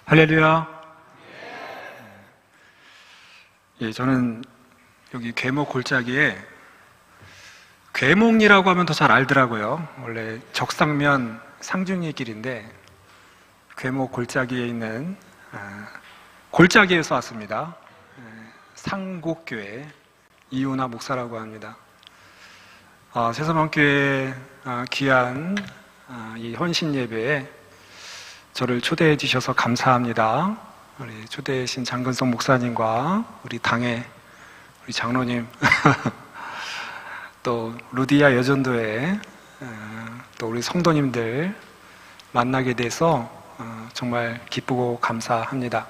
할렐루야. 예, 저는 여기 괴목 골짜기에 괴목리라고 하면 더 잘 알더라고요. 원래 적상면 상중리 길인데 괴목 골짜기에 있는 골짜기에서 왔습니다. 상곡교회 이윤아 목사라고 합니다. 새서방교회 귀한 이 헌신 예배에 저를 초대해 주셔서 감사합니다. 우리 초대해 주신 장근성 목사님과 우리 당의 우리 장로님 또 루디아 여전도회 또 우리 성도님들 만나게 돼서 정말 기쁘고 감사합니다.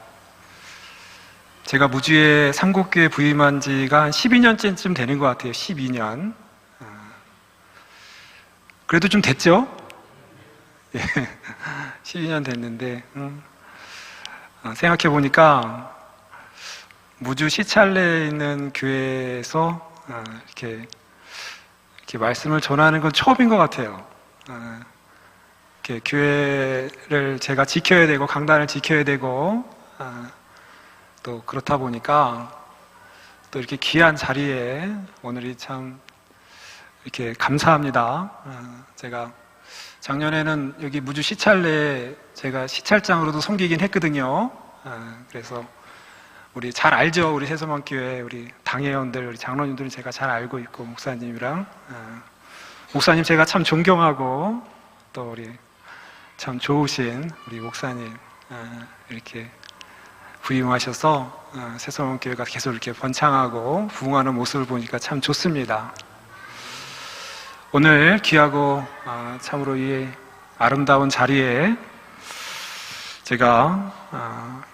제가 무주에 상곡교회 부임한 지가 한 12년쯤 되는 것 같아요. 12년. 그래도 좀 됐죠? 예, 12년 됐는데 생각해보니까 무주 시찰내에 있는 교회에서 이렇게 말씀을 전하는 건 처음인 것 같아요. 이렇게 교회를 제가 지켜야 되고 강단을 지켜야 되고 또 그렇다 보니까 또 이렇게 귀한 자리에 오늘이 참 이렇게 감사합니다. 제가 작년에는 여기 무주 시찰내에 제가 시찰장으로도 섬기긴 했거든요. 그래서 우리 잘 알죠? 우리 새서방교회 우리 당회원들, 우리 장로님들은 제가 잘 알고 있고 목사님이랑 목사님 제가 참 존경하고 또 우리 참 좋으신 우리 목사님 이렇게 부임하셔서 새서방교회가 계속 이렇게 번창하고 부흥하는 모습을 보니까 참 좋습니다. 오늘 귀하고 참으로 이 아름다운 자리에 제가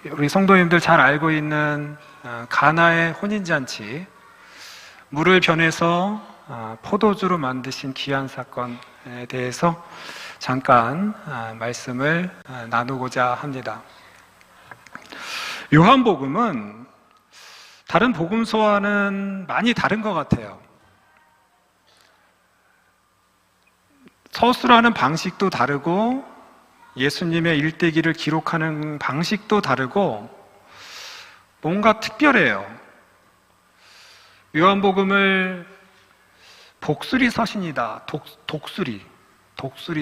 우리 성도님들 잘 알고 있는 가나의 혼인잔치, 물을 변해서 포도주로 만드신 귀한 사건에 대해서 잠깐 말씀을 나누고자 합니다. 요한복음은 다른 복음서와는 많이 다른 것 같아요. 서술하는 방식도 다르고 예수님의 일대기를 기록하는 방식도 다르고 뭔가 특별해요. 요한복음을 독수리 서신이다. 독수리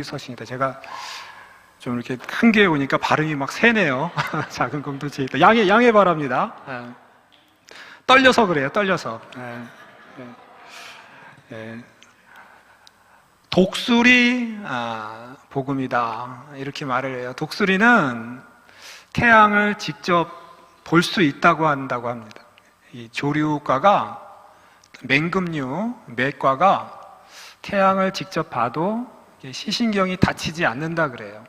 서신이다. 제가 좀 이렇게 큰 게 오니까 발음이 막 새네요. 작은 공동체에 있다. 양해 바랍니다. 떨려서 그래요. 떨려서. 독수리 복음이다 이렇게 말을 해요. 독수리는 태양을 직접 볼 수 있다고 한다고 합니다. 이 조류과가 맹금류 맥과가 태양을 직접 봐도 시신경이 다치지 않는다 그래요.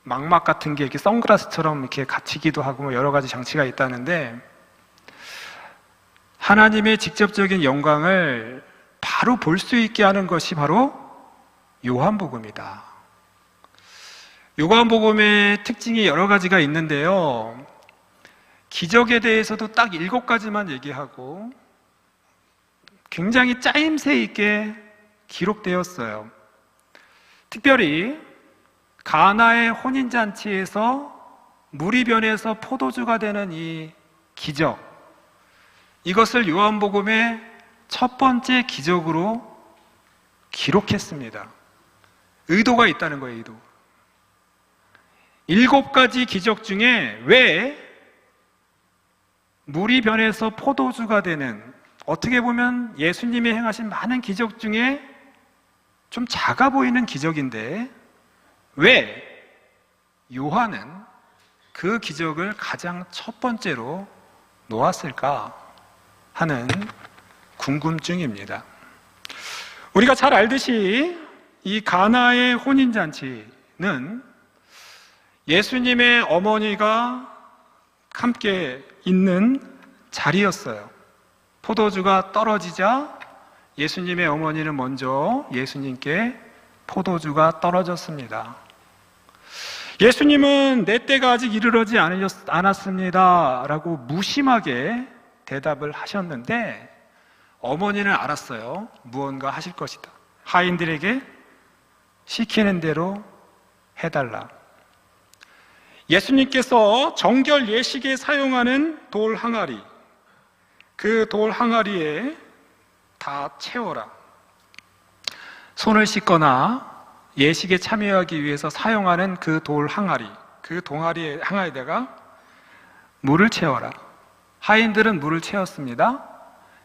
망막 같은 게 이렇게 선글라스처럼 이렇게 갇히기도 하고 뭐 여러 가지 장치가 있다는데 하나님의 직접적인 영광을 바로 볼 수 있게 하는 것이 바로 요한복음이다. 요한복음의 특징이 여러 가지가 있는데요. 기적에 대해서도 딱 7가지만 얘기하고 굉장히 짜임새 있게 기록되었어요. 특별히 가나의 혼인잔치에서 물이 변해서 포도주가 되는 이 기적, 이것을 요한복음의 첫 번째 기적으로 기록했습니다. 의도가 있다는 거예요, 의도. 7가지 기적 중에 왜 물이 변해서 포도주가 되는, 어떻게 보면 예수님이 행하신 많은 기적 중에 좀 작아 보이는 기적인데 왜 요한은 그 기적을 가장 첫 번째로 놓았을까 하는 궁금증입니다. 우리가 잘 알듯이 이 가나의 혼인잔치는 예수님의 어머니가 함께 있는 자리였어요. 포도주가 떨어지자 예수님의 어머니는 먼저 예수님께 포도주가 떨어졌습니다. 예수님은 내 때가 아직 이르러지 않았습니다 라고 무심하게 대답을 하셨는데 어머니는 알았어요. 무언가 하실 것이다. 하인들에게 시키는 대로 해달라. 예수님께서 정결 예식에 사용하는 돌 항아리, 그 돌 항아리에 다 채워라. 손을 씻거나 예식에 참여하기 위해서 사용하는 그 돌 항아리, 그 동아리 항아리에다가 물을 채워라. 하인들은 물을 채웠습니다.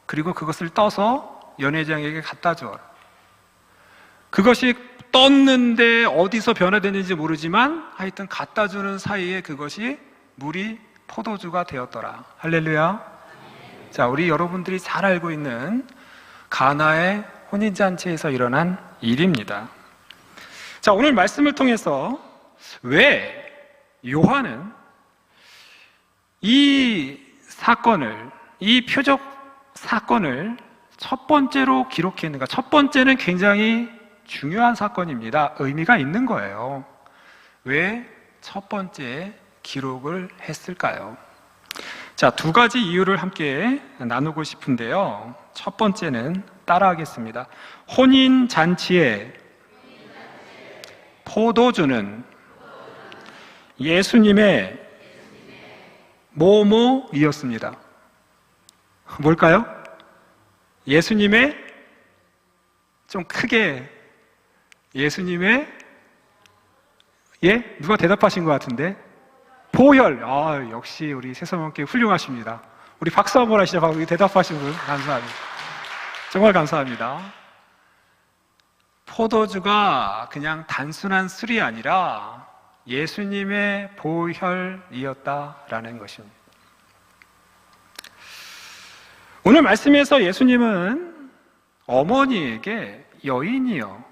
그리고 그것을 떠서 연회장에게 갖다 주어라. 그것이 떴는데 어디서 변화됐는지 모르지만 하여튼 갖다 주는 사이에 그것이 물이 포도주가 되었더라. 할렐루야. 자, 우리 여러분들이 잘 알고 있는 가나의 혼인잔치에서 일어난 일입니다. 자, 오늘 말씀을 통해서 왜 요한은 이 사건을, 이 표적 사건을 첫 번째로 기록했는가? 첫 번째는 굉장히 중요한 사건입니다. 의미가 있는 거예요. 왜 첫 번째 기록을 했을까요? 자, 두 가지 이유를 함께 나누고 싶은데요. 첫 번째는 따라하겠습니다. 혼인잔치에 포도주는 예수님의 뭐뭐이었습니다. 뭘까요? 예수님의, 좀 크게, 예수님의, 예? 누가 대답하신 것 같은데? 보혈. 아, 역시 우리 새서명교회 훌륭하십니다. 우리 박수 한번 하시죠. 우리 대답하신 분 감사합니다. 정말 감사합니다. 포도주가 그냥 단순한 술이 아니라 예수님의 보혈이었다라는 것입니다. 오늘 말씀에서 예수님은 어머니에게 여인이여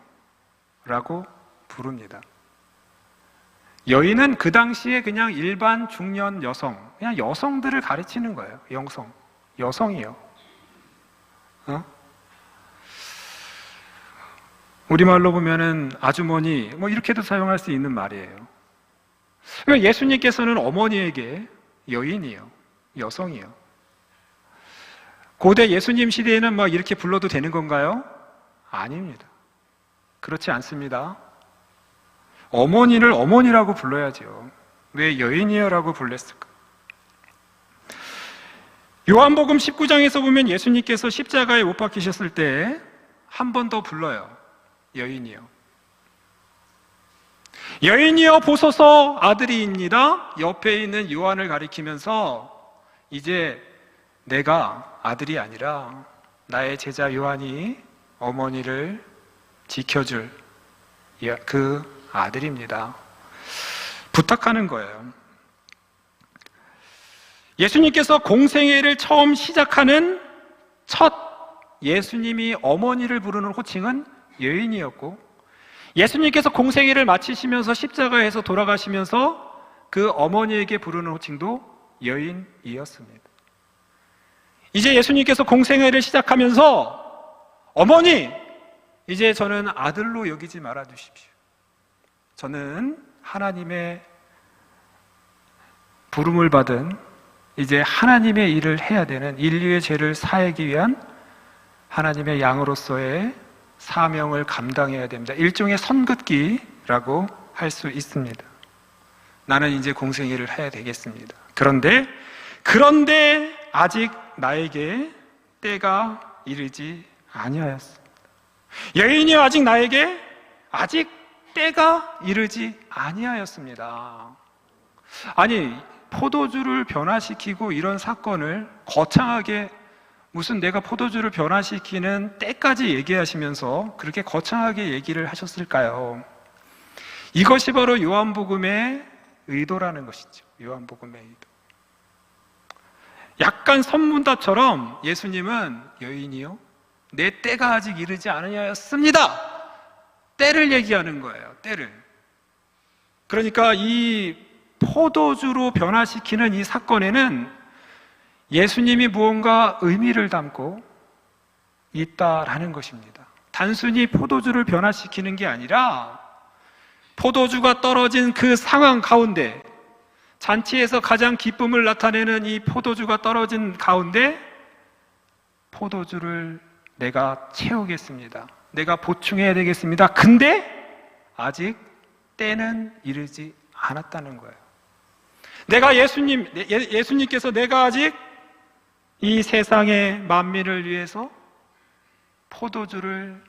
라고 부릅니다. 여인은 그 당시에 그냥 일반 중년 여성, 그냥 여성들을 가르치는 거예요. 여성이요. 우리말로 보면은 아주머니, 뭐 이렇게도 사용할 수 있는 말이에요. 그러니까 예수님께서는 어머니에게 여인이요, 여성이요. 고대 예수님 시대에는 막 이렇게 불러도 되는 건가요? 아닙니다. 그렇지 않습니다. 어머니를 어머니라고 불러야죠. 왜 여인이여라고 불렀을까? 요한복음 19장에서 보면 예수님께서 십자가에 못 박히셨을 때 한 번 더 불러요. 여인이여. 여인이여 보소서 아들이입니다. 옆에 있는 요한을 가리키면서 이제 내가 아들이 아니라 나의 제자 요한이 어머니를 지켜줄 그 아들입니다. 부탁하는 거예요. 예수님께서 공생애를 처음 시작하는 첫 예수님이 어머니를 부르는 호칭은 여인이었고, 예수님께서 공생애를 마치시면서 십자가에서 돌아가시면서 그 어머니에게 부르는 호칭도 여인이었습니다. 이제 예수님께서 공생애를 시작하면서 어머니, 이제 저는 아들로 여기지 말아 주십시오. 저는 하나님의 부름을 받은 이제 하나님의 일을 해야 되는, 인류의 죄를 사하기 위한 하나님의 양으로서의 사명을 감당해야 됩니다. 일종의 선긋기라고 할 수 있습니다. 나는 이제 공생애를 해야 되겠습니다. 그런데 아직 나에게 때가 이르지 아니하였습니다. 여인이 아직 나에게 아직 때가 이르지 아니하였습니다. 아니, 포도주를 변화시키고 이런 사건을 거창하게, 무슨 내가 포도주를 변화시키는 때까지 얘기하시면서 그렇게 거창하게 얘기를 하셨을까요? 이것이 바로 요한복음의 의도라는 것이죠. 요한복음의 의도. 약간 선문답처럼 예수님은 여인이요, 내 때가 아직 이르지 않으냐였습니다. 때를 얘기하는 거예요. 때를. 그러니까 이 포도주로 변화시키는 이 사건에는 예수님이 무언가 의미를 담고 있다라는 것입니다. 단순히 포도주를 변화시키는 게 아니라 포도주가 떨어진 그 상황 가운데, 잔치에서 가장 기쁨을 나타내는 이 포도주가 떨어진 가운데 포도주를 내가 채우겠습니다. 내가 보충해야 되겠습니다. 근데 아직 때는 이르지 않았다는 거예요. 예수님께서 내가 아직 이 세상의 만민을 위해서 포도주를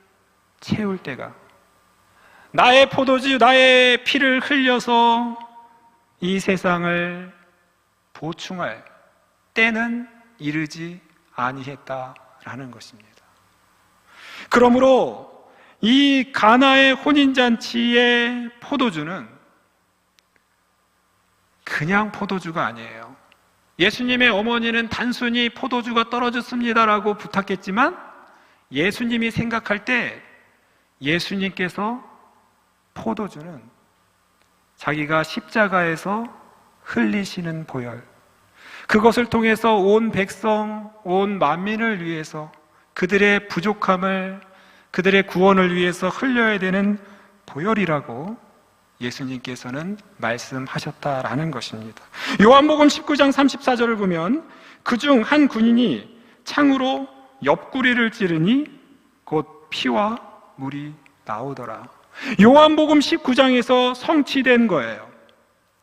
채울 때가, 나의 포도주, 나의 피를 흘려서 이 세상을 보충할 때는 이르지 아니했다라는 것입니다. 그러므로 이 가나의 혼인잔치의 포도주는 그냥 포도주가 아니에요. 예수님의 어머니는 단순히 포도주가 떨어졌습니다라고 부탁했지만 예수님이 생각할 때 예수님께서 포도주는 자기가 십자가에서 흘리시는 보혈, 그것을 통해서 온 백성, 온 만민을 위해서 그들의 부족함을, 그들의 구원을 위해서 흘려야 되는 보혈이라고 예수님께서는 말씀하셨다라는 것입니다. 요한복음 19장 34절을 보면 그중 한 군인이 창으로 옆구리를 찌르니 곧 피와 물이 나오더라. 요한복음 19장에서 성취된 거예요.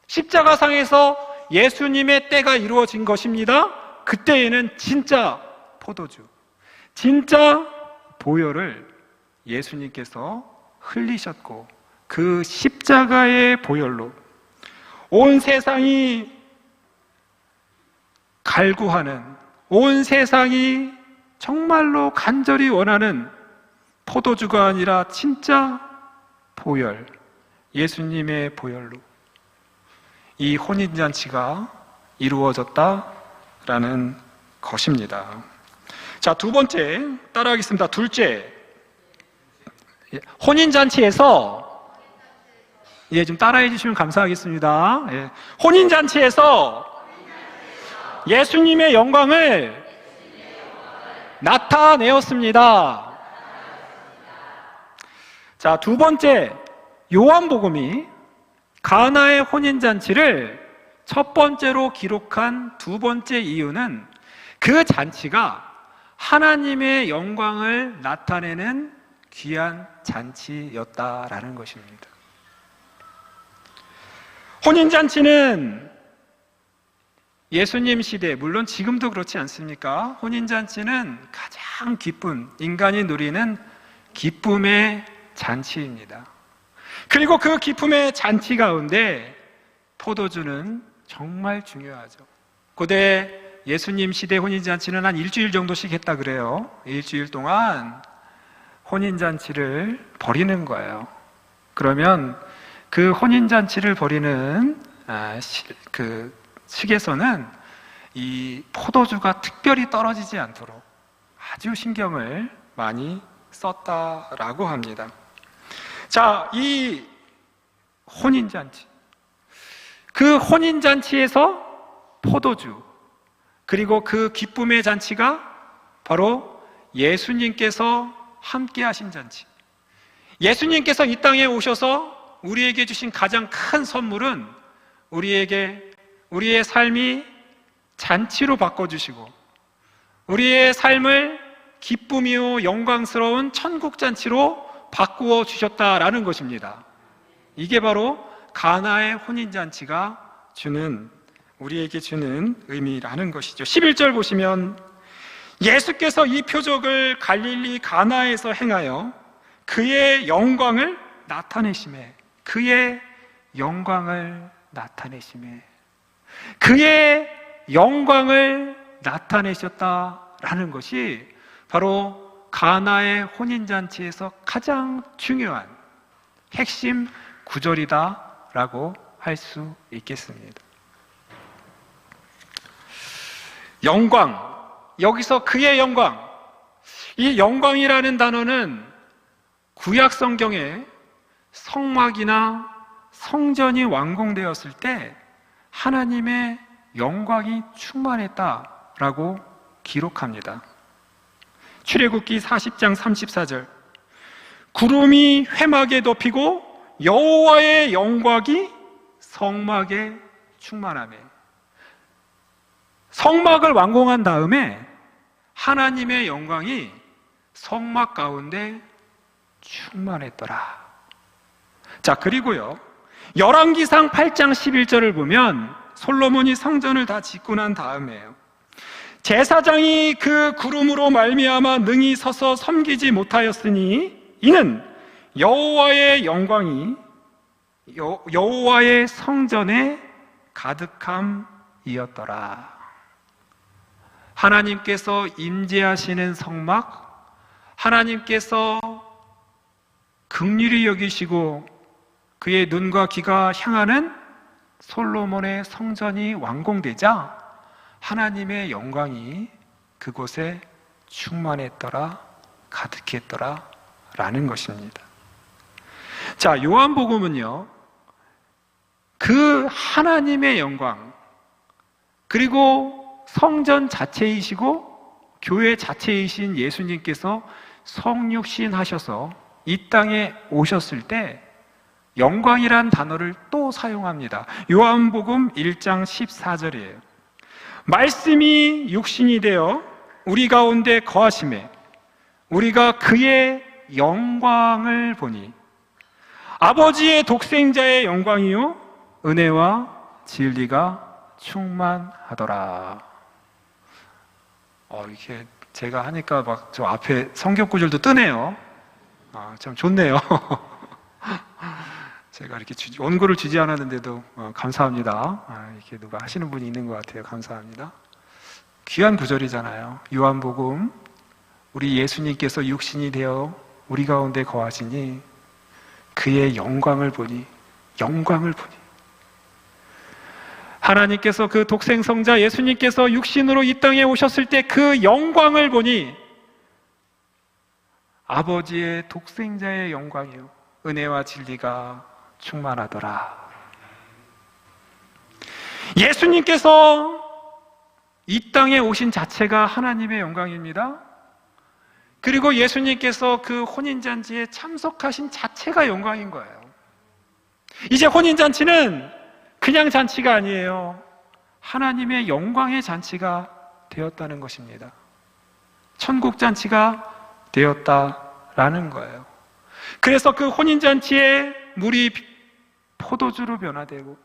십자가상에서 예수님의 때가 이루어진 것입니다. 그때에는 진짜 포도주, 진짜 보혈을 예수님께서 흘리셨고 그 십자가의 보혈로 온 세상이 갈구하는, 온 세상이 정말로 간절히 원하는 포도주가 아니라 진짜 보혈, 예수님의 보혈로 이 혼인잔치가 이루어졌다라는 것입니다. 자, 두 번째 따라하겠습니다. 둘째, 혼인잔치에서 좀 따라해 주시면 감사하겠습니다. 혼인잔치에서 예수님의 영광을 나타내었습니다. 자, 두 번째, 요한복음이 가나의 혼인잔치를 첫 번째로 기록한 두 번째 이유는 그 잔치가 하나님의 영광을 나타내는 귀한 잔치였다라는 것입니다. 혼인잔치는 예수님 시대, 물론 지금도 그렇지 않습니까? 혼인잔치는 가장 기쁜, 인간이 누리는 기쁨의 잔치입니다. 그리고 그 기쁨의 잔치 가운데 포도주는 정말 중요하죠. 고대 예수님 시대 혼인잔치는 한 일주일 정도씩 했다 그래요. 일주일 동안 혼인잔치를 벌이는 거예요. 그러면 그 혼인잔치를 벌이는 그 식에서는 이 포도주가 특별히 떨어지지 않도록 아주 신경을 많이 썼다라고 합니다. 자, 이 혼인잔치, 그 혼인잔치에서 포도주, 그리고 그 기쁨의 잔치가 바로 예수님께서 함께 하신 잔치. 예수님께서 이 땅에 오셔서 우리에게 주신 가장 큰 선물은 우리의 삶이 잔치로 바꿔주시고 우리의 삶을 기쁨이요 영광스러운 천국잔치로 바꾸어 주셨다라는 것입니다. 이게 바로 가나의 혼인잔치가 우리에게 주는 의미라는 것이죠. 11절 보시면 예수께서 이 표적을 갈릴리 가나에서 행하여 그의 영광을 나타내심에, 그의 영광을 나타내심에, 그의 영광을 나타내셨다라는 것이 바로 가나의 혼인잔치에서 가장 중요한 핵심 구절이다라고 할 수 있겠습니다. 영광, 여기서 그의 영광, 이 영광이라는 단어는 구약 성경에 성막이나 성전이 완공되었을 때 하나님의 영광이 충만했다라고 기록합니다. 출애굽기 40장 34절, 구름이 회막에 덮이고 여호와의 영광이 성막에 충만하며, 성막을 완공한 다음에 하나님의 영광이 성막 가운데 충만했더라. 자, 그리고요, 열왕기상 8장 11절을 보면 솔로몬이 성전을 다 짓고 난 다음에요. 제사장이 그 구름으로 말미암아 능히 서서 섬기지 못하였으니 이는 여호와의 영광이 여호와의 성전에 가득함이었더라. 하나님께서 임재하시는 성막, 하나님께서 긍휼히 여기시고 그의 눈과 귀가 향하는 솔로몬의 성전이 완공되자 하나님의 영광이 그곳에 충만했더라, 가득했더라 라는 것입니다. 자, 요한복음은요, 그 하나님의 영광, 그리고 성전 자체이시고 교회 자체이신 예수님께서 성육신 하셔서 이 땅에 오셨을 때 영광이란 단어를 또 사용합니다. 요한복음 1장 14절이에요. 말씀이 육신이 되어 우리 가운데 거하심에 우리가 그의 영광을 보니 아버지의 독생자의 영광이요 은혜와 진리가 충만하더라. 이렇게 제가 하니까 막 저 앞에 성경 구절도 뜨네요. 참 좋네요. 제가 이렇게 원고를 주지 않았는데도 감사합니다. 이렇게 누가 하시는 분이 있는 것 같아요. 감사합니다. 귀한 구절이잖아요. 요한복음, 우리 예수님께서 육신이 되어 우리 가운데 거하시니 그의 영광을 보니, 하나님께서 그 독생성자 예수님께서 육신으로 이 땅에 오셨을 때 그 영광을 보니 아버지의 독생자의 영광이요 은혜와 진리가 충만하더라. 예수님께서 이 땅에 오신 자체가 하나님의 영광입니다. 그리고 예수님께서 그 혼인잔치에 참석하신 자체가 영광인 거예요. 이제 혼인잔치는 그냥 잔치가 아니에요. 하나님의 영광의 잔치가 되었다는 것입니다. 천국잔치가 되었다라는 거예요. 그래서 그 혼인잔치에 물이 포도주로 변화되고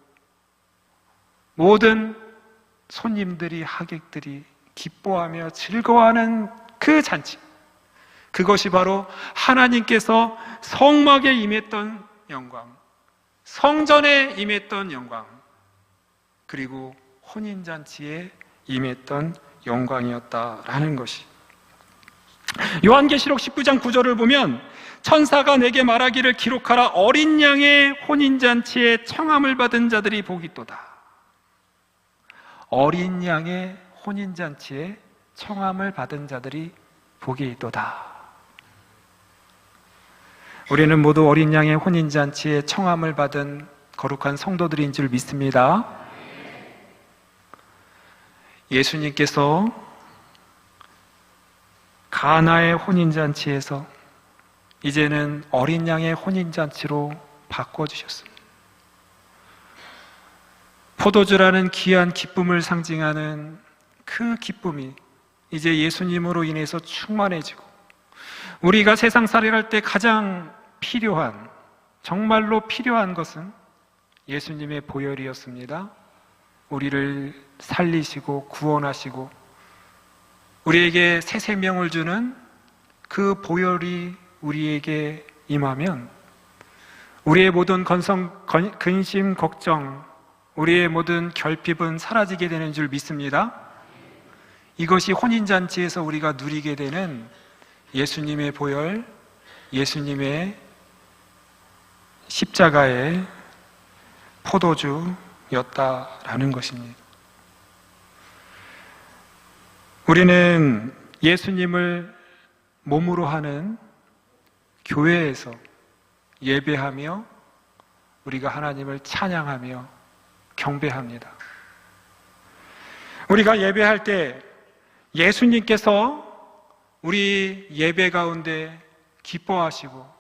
모든 손님들이, 하객들이 기뻐하며 즐거워하는 그 잔치, 그것이 바로 하나님께서 성막에 임했던 영광, 성전에 임했던 영광, 그리고 혼인잔치에 임했던 영광이었다라는 것이. 요한계시록 19장 9절을 보면 천사가 내게 말하기를 기록하라. 어린 양의 혼인잔치에 청함을 받은 자들이 복이 있도다. 어린 양의 혼인잔치에 청함을 받은 자들이 복이 있도다. 우리는 모두 어린 양의 혼인잔치에 청함을 받은 거룩한 성도들인 줄 믿습니다. 예수님께서 가나의 혼인잔치에서 이제는 어린 양의 혼인잔치로 바꿔주셨습니다. 포도주라는 귀한 기쁨을 상징하는 그 기쁨이 이제 예수님으로 인해서 충만해지고, 우리가 세상 살이할 때 가장 필요한, 정말로 필요한 것은 예수님의 보혈이었습니다. 우리를 살리시고 구원하시고 우리에게 새 생명을 주는 그 보혈이 우리에게 임하면 우리의 모든 근심, 걱정, 우리의 모든 결핍은 사라지게 되는 줄 믿습니다. 이것이 혼인잔치에서 우리가 누리게 되는 예수님의 보혈, 예수님의 십자가의 포도주였다라는 것입니다. 우리는 예수님을 몸으로 하는 교회에서 예배하며 우리가 하나님을 찬양하며 경배합니다. 우리가 예배할 때 예수님께서 우리 예배 가운데 기뻐하시고,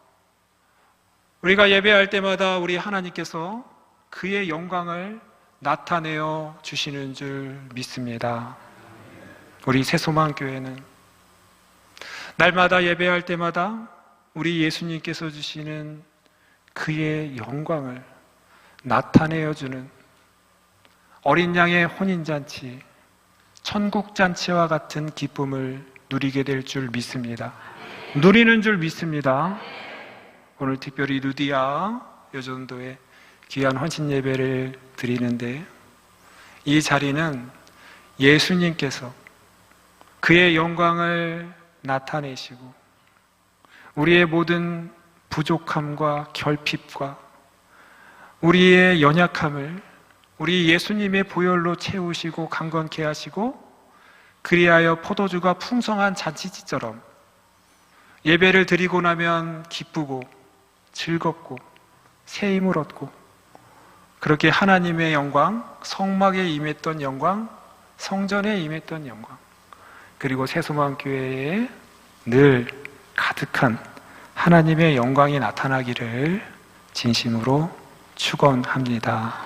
우리가 예배할 때마다 우리 하나님께서 그의 영광을 나타내어 주시는 줄 믿습니다. 우리 새소망교회는 날마다 예배할 때마다 우리 예수님께서 주시는 그의 영광을 나타내어 주는, 어린 양의 혼인잔치, 천국잔치와 같은 기쁨을 누리게 될 줄 믿습니다. 누리는 줄 믿습니다. 오늘 특별히 루디아 여전도에 귀한 헌신 예배를 드리는데, 이 자리는 예수님께서 그의 영광을 나타내시고 우리의 모든 부족함과 결핍과 우리의 연약함을 우리 예수님의 보혈로 채우시고 강건케 하시고, 그리하여 포도주가 풍성한 잔치집처럼 예배를 드리고 나면 기쁘고 즐겁고 새 힘을 얻고, 그렇게 하나님의 영광, 성막에 임했던 영광, 성전에 임했던 영광, 그리고 새소망교회에 늘 가득한 하나님의 영광이 나타나기를 진심으로 축원합니다.